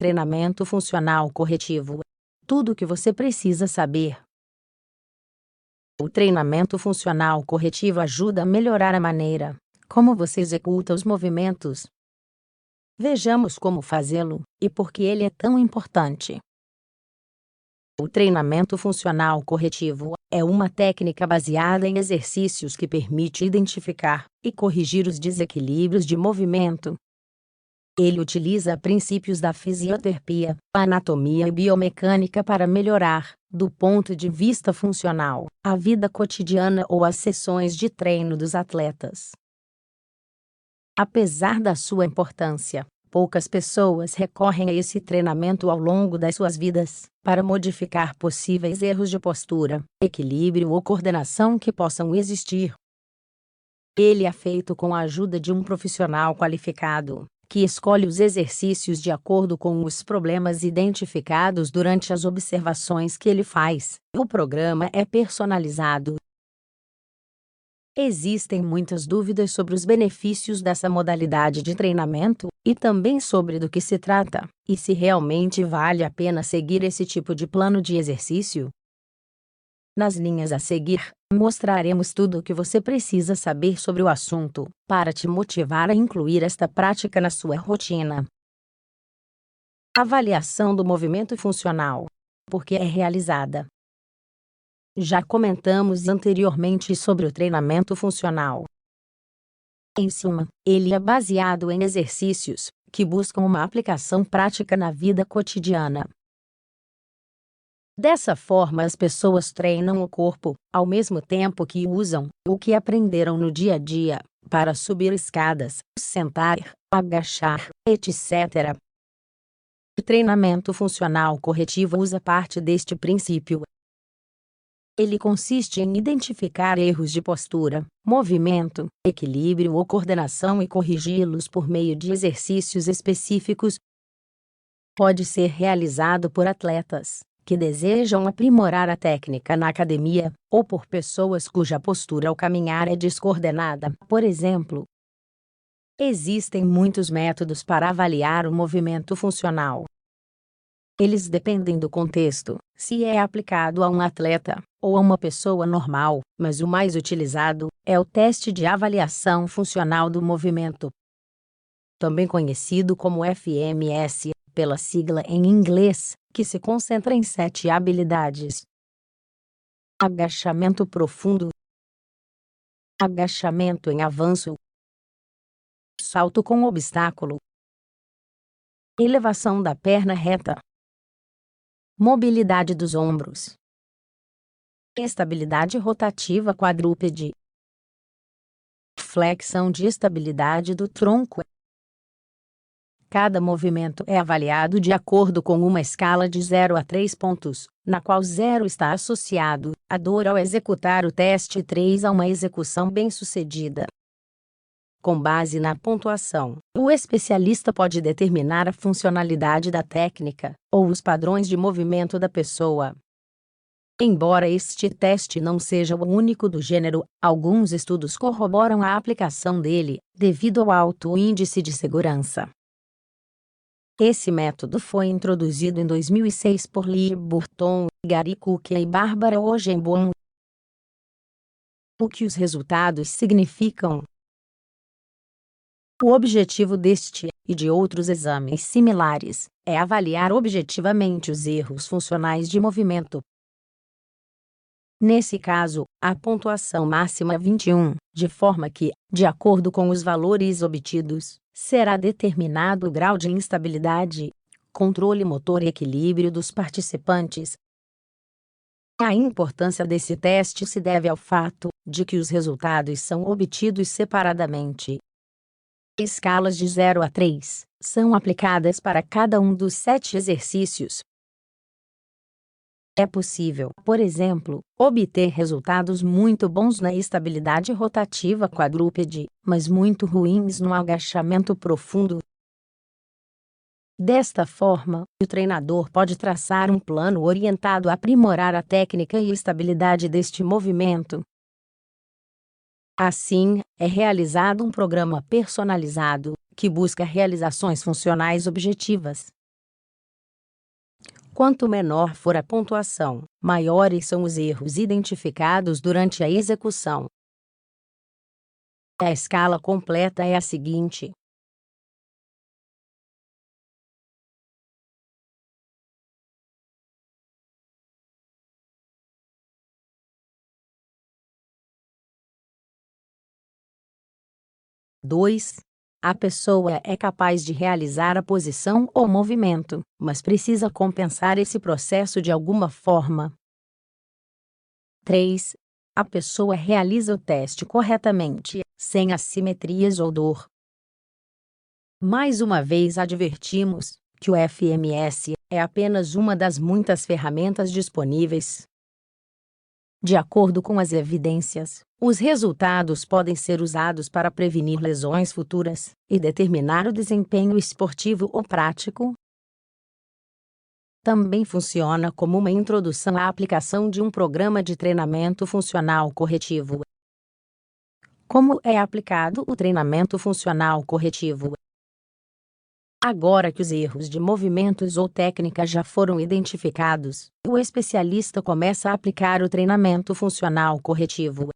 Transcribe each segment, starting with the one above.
Treinamento funcional corretivo. Tudo o que você precisa saber. O treinamento funcional corretivo ajuda a melhorar a maneira como você executa os movimentos. Vejamos como fazê-lo e por que ele é tão importante. O treinamento funcional corretivo é uma técnica baseada em exercícios que permite identificar e corrigir os desequilíbrios de movimento. Ele utiliza princípios da fisioterapia, anatomia e biomecânica para melhorar, do ponto de vista funcional, a vida cotidiana ou as sessões de treino dos atletas. Apesar da sua importância, poucas pessoas recorrem a esse treinamento ao longo das suas vidas, para modificar possíveis erros de postura, equilíbrio ou coordenação que possam existir. Ele é feito com a ajuda de um profissional qualificado, que escolhe os exercícios de acordo com os problemas identificados durante as observações que ele faz. O programa é personalizado. Existem muitas dúvidas sobre os benefícios dessa modalidade de treinamento, e também sobre do que se trata, e se realmente vale a pena seguir esse tipo de plano de exercício. Nas linhas a seguir, mostraremos tudo o que você precisa saber sobre o assunto, para te motivar a incluir esta prática na sua rotina. Avaliação do movimento funcional. Por que é realizada? Já comentamos anteriormente sobre o treinamento funcional. Em suma, ele é baseado em exercícios que buscam uma aplicação prática na vida cotidiana. Dessa forma, as pessoas treinam o corpo, ao mesmo tempo que usam o que aprenderam no dia a dia, para subir escadas, sentar, agachar, etc. O treinamento funcional corretivo usa parte deste princípio. Ele consiste em identificar erros de postura, movimento, equilíbrio ou coordenação e corrigi-los por meio de exercícios específicos. Pode ser realizado por atletas que desejam aprimorar a técnica na academia, ou por pessoas cuja postura ao caminhar é descoordenada, por exemplo. Existem muitos métodos para avaliar o movimento funcional. Eles dependem do contexto, se é aplicado a um atleta ou a uma pessoa normal, mas o mais utilizado é o teste de avaliação funcional do movimento, também conhecido como FMS, pela sigla em inglês, que se concentra em 7 habilidades: agachamento profundo, agachamento em avanço, salto com obstáculo, elevação da perna reta, mobilidade dos ombros, estabilidade rotativa quadrúpede, flexão de estabilidade do tronco. Cada movimento é avaliado de acordo com uma escala de 0 a 3 pontos, na qual 0 está associado à dor ao executar o teste e 3 a uma execução bem-sucedida. Com base na pontuação, o especialista pode determinar a funcionalidade da técnica, ou os padrões de movimento da pessoa. Embora este teste não seja o único do gênero, alguns estudos corroboram a aplicação dele, devido ao alto índice de segurança. Esse método foi introduzido em 2006 por Lee Burton, Gary Cook e Barbara Ogenbaum. O que os resultados significam? O objetivo deste e de outros exames similares é avaliar objetivamente os erros funcionais de movimento. Nesse caso, a pontuação máxima é 21, de forma que, de acordo com os valores obtidos, será determinado o grau de instabilidade, controle motor e equilíbrio dos participantes. A importância desse teste se deve ao fato de que os resultados são obtidos separadamente. Escalas de 0 a 3 são aplicadas para cada um dos 7 exercícios. É possível, por exemplo, obter resultados muito bons na estabilidade rotativa quadrúpede, mas muito ruins no agachamento profundo. Desta forma, o treinador pode traçar um plano orientado a aprimorar a técnica e estabilidade deste movimento. Assim, é realizado um programa personalizado, que busca realizações funcionais objetivas. Quanto menor for a pontuação, maiores são os erros identificados durante a execução. A escala completa é a seguinte: dois. A pessoa é capaz de realizar a posição ou movimento, mas precisa compensar esse processo de alguma forma. 3. A pessoa realiza o teste corretamente, sem assimetrias ou dor. Mais uma vez advertimos que o FMS é apenas uma das muitas ferramentas disponíveis. De acordo com as evidências, os resultados podem ser usados para prevenir lesões futuras e determinar o desempenho esportivo ou prático. Também funciona como uma introdução à aplicação de um programa de treinamento funcional corretivo. Como é aplicado o treinamento funcional corretivo? Agora que os erros de movimentos ou técnica já foram identificados, o especialista começa a aplicar o treinamento funcional corretivo.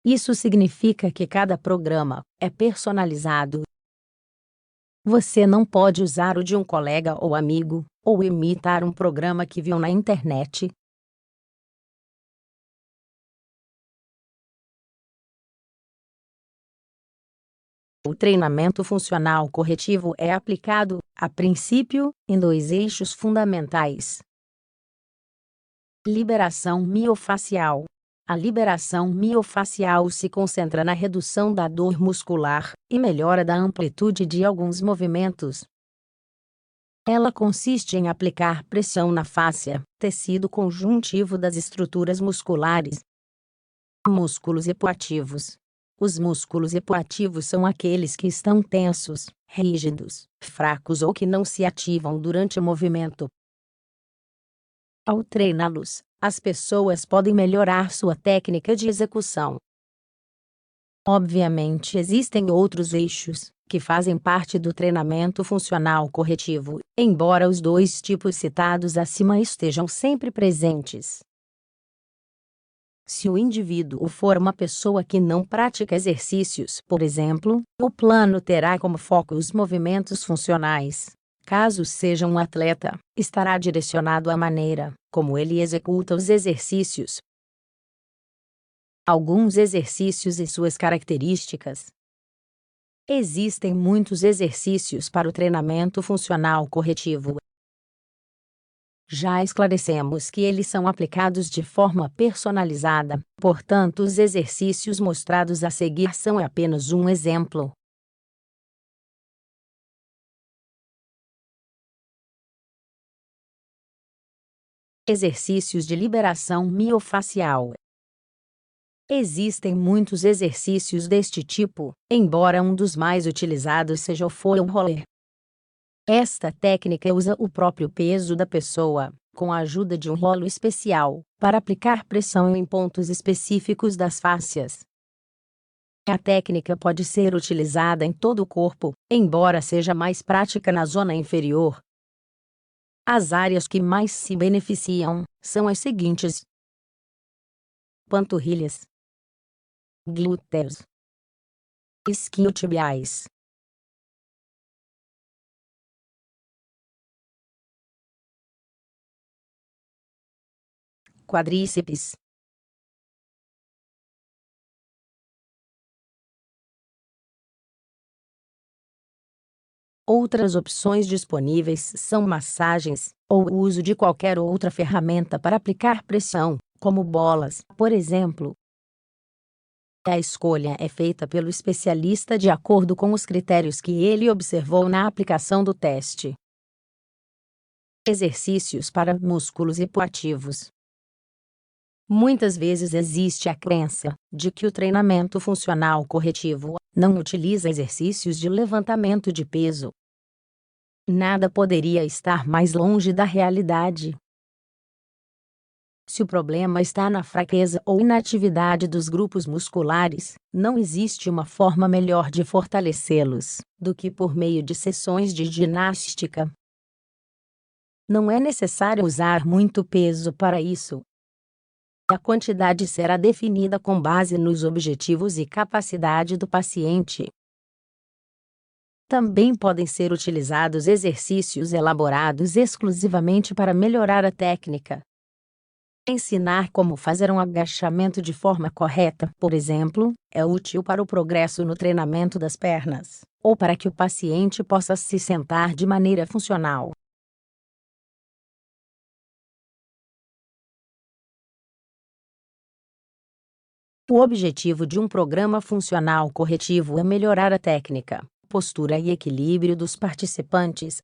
Isso significa que cada programa é personalizado. Você não pode usar o de um colega ou amigo, ou imitar um programa que viu na internet. O treinamento funcional corretivo é aplicado, a princípio, em dois eixos fundamentais. Liberação miofacial. A liberação miofacial se concentra na redução da dor muscular e melhora da amplitude de alguns movimentos. Ela consiste em aplicar pressão na fáscia, tecido conjuntivo das estruturas musculares. Músculos hipoativos. Os músculos hipoativos são aqueles que estão tensos, rígidos, fracos ou que não se ativam durante o movimento. Ao treiná-los, as pessoas podem melhorar sua técnica de execução. Obviamente, existem outros eixos que fazem parte do treinamento funcional corretivo, embora os dois tipos citados acima estejam sempre presentes. Se o indivíduo for uma pessoa que não pratica exercícios, por exemplo, o plano terá como foco os movimentos funcionais. Caso seja um atleta, estará direcionado à maneira como ele executa os exercícios. Alguns exercícios e suas características. Existem muitos exercícios para o treinamento funcional corretivo. Já esclarecemos que eles são aplicados de forma personalizada, portanto, os exercícios mostrados a seguir são apenas um exemplo. Exercícios de liberação miofacial. Existem muitos exercícios deste tipo, embora um dos mais utilizados seja o foam roller. Esta técnica usa o próprio peso da pessoa, com a ajuda de um rolo especial, para aplicar pressão em pontos específicos das fáscias. A técnica pode ser utilizada em todo o corpo, embora seja mais prática na zona inferior. As áreas que mais se beneficiam são as seguintes: panturrilhas, glúteos, isquiotibiais. Quadríceps. Outras opções disponíveis são massagens, ou o uso de qualquer outra ferramenta para aplicar pressão, como bolas, por exemplo. A escolha é feita pelo especialista de acordo com os critérios que ele observou na aplicação do teste. Exercícios para músculos hipoativos. Muitas vezes existe a crença de que o treinamento funcional corretivo não utiliza exercícios de levantamento de peso. Nada poderia estar mais longe da realidade. Se o problema está na fraqueza ou inatividade dos grupos musculares, não existe uma forma melhor de fortalecê-los do que por meio de sessões de ginástica. Não é necessário usar muito peso para isso. A quantidade será definida com base nos objetivos e capacidade do paciente. Também podem ser utilizados exercícios elaborados exclusivamente para melhorar a técnica. Ensinar como fazer um agachamento de forma correta, por exemplo, é útil para o progresso no treinamento das pernas, ou para que o paciente possa se sentar de maneira funcional. O objetivo de um programa funcional corretivo é melhorar a técnica, postura e equilíbrio dos participantes.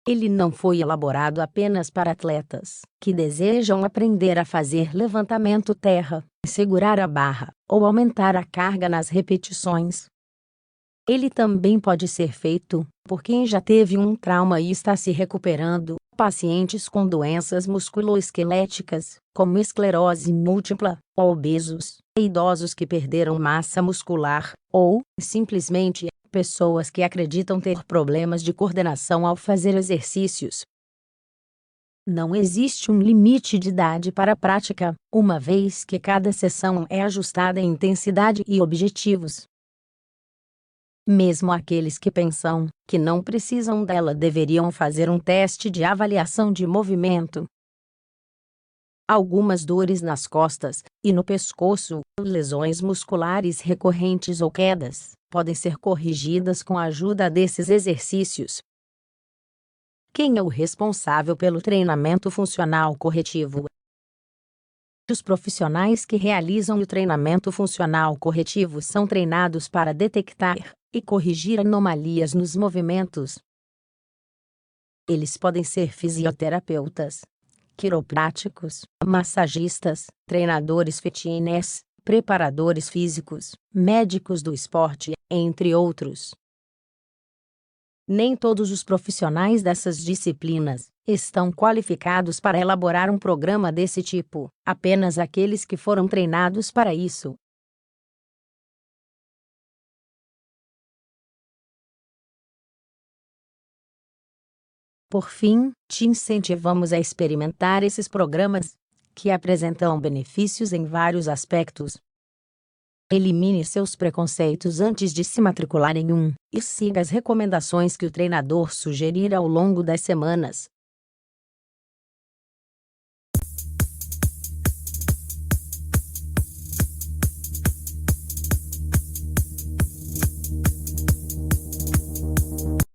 Ele não foi elaborado apenas para atletas que desejam aprender a fazer levantamento terra, segurar a barra ou aumentar a carga nas repetições. Ele também pode ser feito por quem já teve um trauma e está se recuperando, pacientes com doenças musculoesqueléticas, como esclerose múltipla, obesos, idosos que perderam massa muscular, ou, simplesmente, pessoas que acreditam ter problemas de coordenação ao fazer exercícios. Não existe um limite de idade para a prática, uma vez que cada sessão é ajustada em intensidade e objetivos. Mesmo aqueles que pensam que não precisam dela deveriam fazer um teste de avaliação de movimento. Algumas dores nas costas e no pescoço, lesões musculares recorrentes ou quedas, podem ser corrigidas com a ajuda desses exercícios. Quem é o responsável pelo treinamento funcional corretivo? Os profissionais que realizam o treinamento funcional corretivo são treinados para detectar e corrigir anomalias nos movimentos. Eles podem ser fisioterapeutas, quiropráticos, massagistas, treinadores fitness, preparadores físicos, médicos do esporte, entre outros. Nem todos os profissionais dessas disciplinas estão qualificados para elaborar um programa desse tipo, apenas aqueles que foram treinados para isso. Por fim, te incentivamos a experimentar esses programas, que apresentam benefícios em vários aspectos. Elimine seus preconceitos antes de se matricular em um, e siga as recomendações que o treinador sugerir ao longo das semanas.